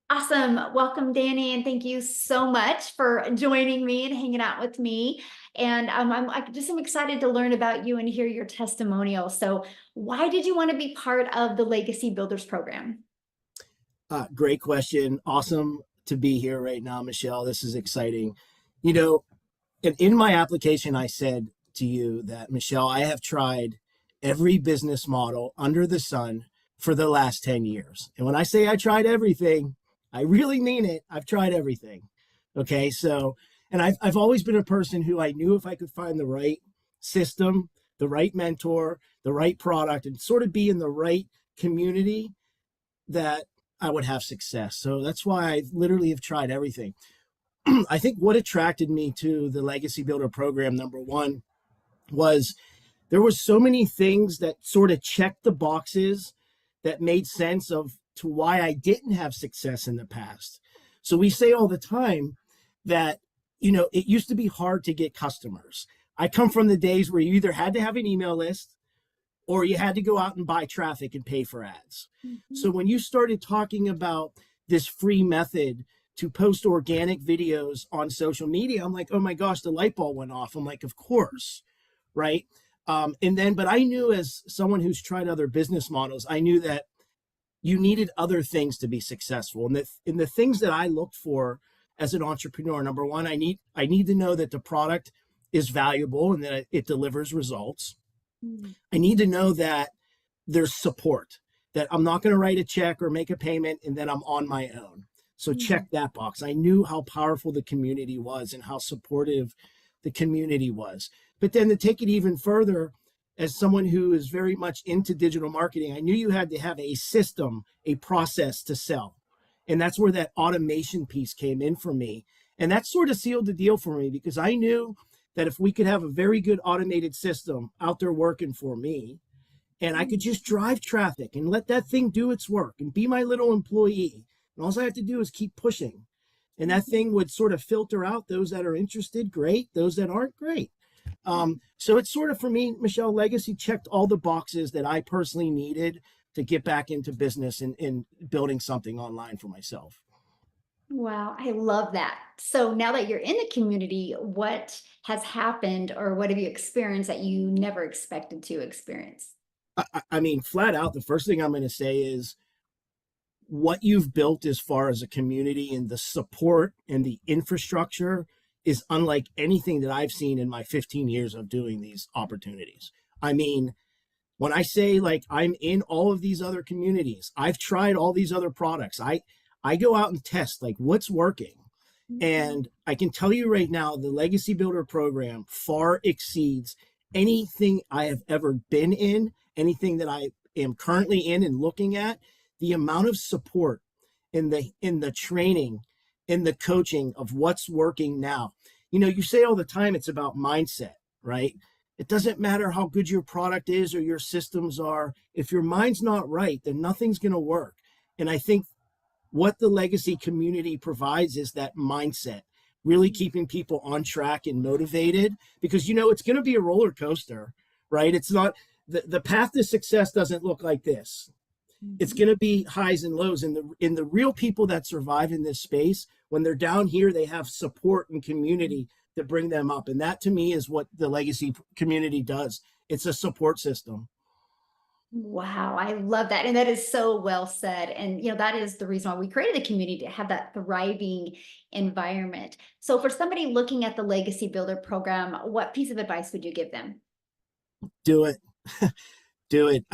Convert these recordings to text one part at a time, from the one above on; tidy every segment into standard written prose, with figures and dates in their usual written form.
Awesome. Welcome, Danny, and thank you so much for joining me and hanging out with me. And I'm excited to learn about you and hear your testimonial. So, why did you want to be part of the Legacy Builders program? Great question. Awesome to be here right now, Michelle. This is exciting. You know, in my application, I said to you that, Michelle, I have tried every business model under the sun for the last 10 years. And when I say I tried everything, I really mean it. I've tried everything. Okay. So, and I've always been a person who I knew if I could find the right system, the right mentor, the right product, and sort of be in the right community, that I would have success. So that's why I literally have tried everything. I think what attracted me to the Legacy Builder program, number one, was there was so many things that sort of checked the boxes that made sense of to why I didn't have success in the past. So we say all the time that, it used to be hard to get customers. I come from the days where you either had to have an email list or you had to go out and buy traffic and pay for ads. Mhm. So when you started talking about this free method to post organic videos on social media, I'm like, oh my gosh, the light bulb went off. I'm like, of course, right? But I knew, as someone who's tried other business models, I knew that you needed other things to be successful. And the things that I looked for as an entrepreneur, number one, I need to know that the product is valuable and that it delivers results. Mhm. I need to know that there's support, that I'm not going to write a check or make a payment and then I'm on my own. So check that box. I knew how powerful the community was and how supportive the community was. But then to take it even further, as someone who is very much into digital marketing, I knew you had to have a system, a process to sell. And that's where that automation piece came in for me. And that sort of sealed the deal for me, because I knew that if we could have a very good automated system out there working for me, and I could just drive traffic and let that thing do its work and be my little employee, and all I have to do is keep pushing. And that thing would sort of filter out those that are interested, great. Those that aren't, great. So it's sort of, for me, Michelle, Legacy checked all the boxes that I personally needed to get back into business and building something online for myself. Wow, I love that. So now that you're in the community, what has happened or what have you experienced that you never expected to experience? I mean, flat out, the first thing I'm going to say is what you've built as far as a community and the support and the infrastructure is unlike anything that I've seen in my 15 years of doing these opportunities. I mean, when I say, like, I'm in all of these other communities, I've tried all these other products. I go out and test, like, what's working. Mhm. And I can tell you right now, the Legacy Builder program far exceeds anything I have ever been in, anything that I am currently in and looking at. The amount of support in the training, in the coaching of what's working now. You say all the time it's about mindset, right? It doesn't matter how good your product is or your systems are. If your mind's not right, then nothing's going to work. And I think what the Legacy community provides is that mindset, really keeping people on track and motivated, because it's going to be a roller coaster, right? It's not the path to success doesn't look like this. It's Mhm. going to be highs and lows, and the real people that survive in this space, when they're down here, they have support and community to bring them up. And that, to me, is what the Legacy community does. It's a support system. Wow, I love that. And that is so well said. And, that is the reason why we created a community to have that thriving environment. So, for somebody looking at the Legacy Builder program, what piece of advice would you give them? Do it. Do it.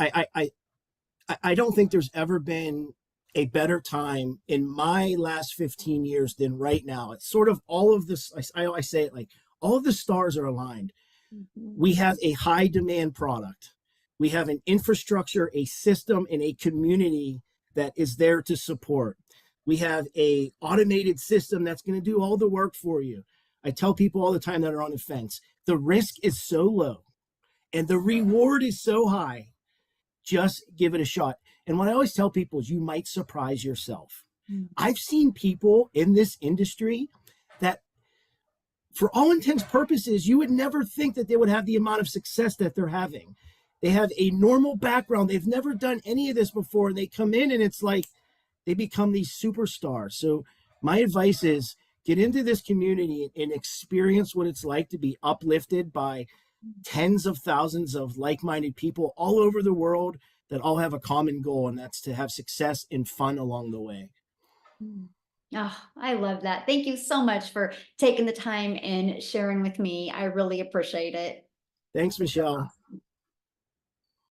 I don't think there's ever been a better time in my last 15 years than right now. It's sort of all of this. I say it like all of the stars are aligned. Mhm. We have a high demand product. We have an infrastructure, a system, and a community that is there to support. We have a automated system that's going to do all the work for you. I tell people all the time that are on the fence, the risk is so low and the reward is so high. Just give it a shot. And what I always tell people is you might surprise yourself. I've seen people in this industry that, for all intents purposes, you would never think that they would have the amount of success that they're having. They have a normal background. They've never done any of this before. And they come in and it's like, they become these superstars. So my advice is get into this community and experience what it's like to be uplifted by tens of thousands of like-minded people all over the world that all have a common goal, and that's to have success and fun along the way. Mm. Oh, I love that. Thank you so much for taking the time and sharing with me. I really appreciate it. Thanks, Michelle.